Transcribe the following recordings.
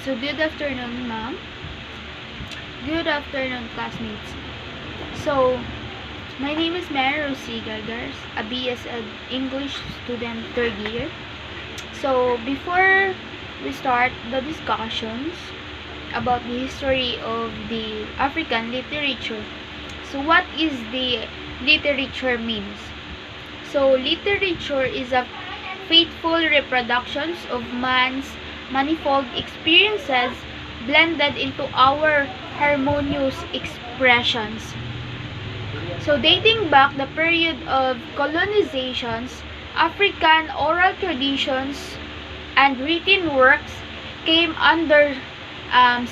So, good afternoon, ma'am. Good afternoon, classmates. So, my name is Mary Rosie Gargars, a BS English student third year. So, before we start the discussions about the history of the African literature, so what is the literature means? So, literature is a faithful reproductions of man's manifold experiences blended into our harmonious expressions. So dating back the period of colonizations, African oral traditions and written works came under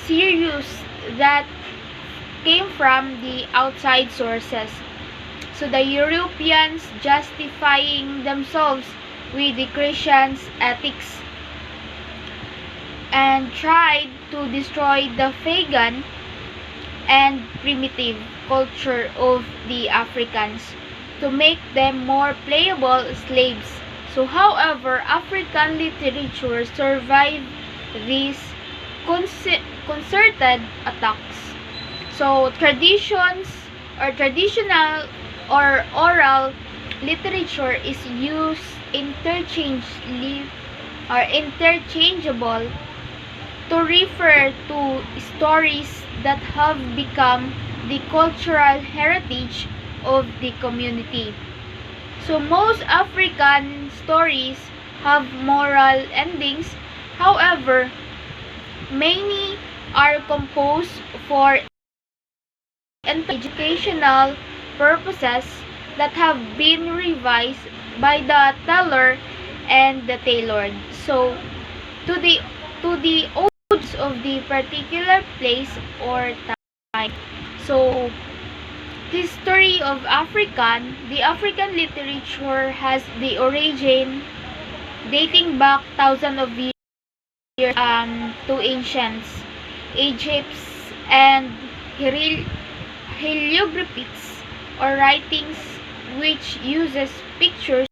serious that came from the outside sources. So the Europeans justifying themselves with the Christians' ethics and tried to destroy the pagan and primitive culture of the Africans to make them more playable slaves. So, however, African literature survived these concerted attacks. So, traditional or oral literature is used interchangeably or interchangeable to refer to stories that have become the cultural heritage of the community. So most African stories have moral endings. However, many are composed for educational purposes that have been revised by the teller and the tailored. So to the odds of the particular place or time. So history of the African literature has the origin dating back thousands of years to ancient Egypt and hieroglyphs or writings which uses pictures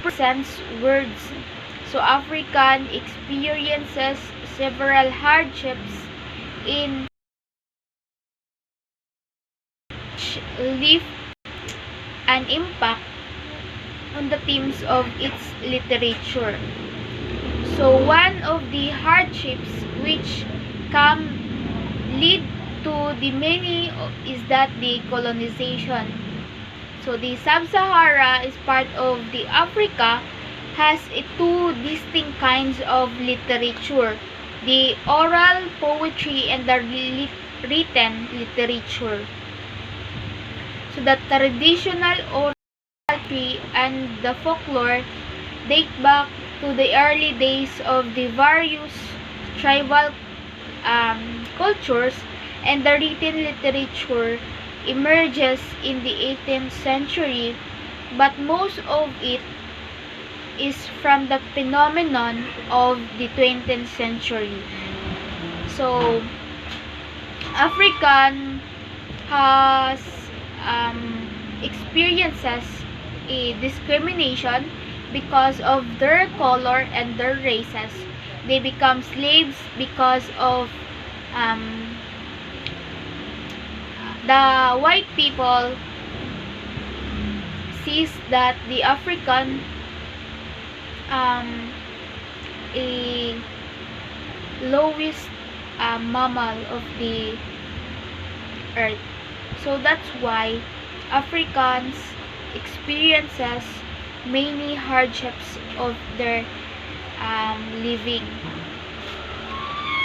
presents words. So African experiences several hardships in which leave an impact on the themes of its literature. So one of the hardships which can lead to the many is that the colonization. So the Sub-Sahara is part of the Africa has two distinct kinds of literature, the oral poetry and the written literature. So the traditional oral poetry and the folklore date back to the early days of the various tribal cultures, and the written literature emerges in the 18th century, but most of it is from the phenomenon of the 20th century. So African has experiences a discrimination because of their color and their races. They become slaves because of the white people sees that the African a lowest mammal of the earth. So that's why Africans experiences many hardships of their living.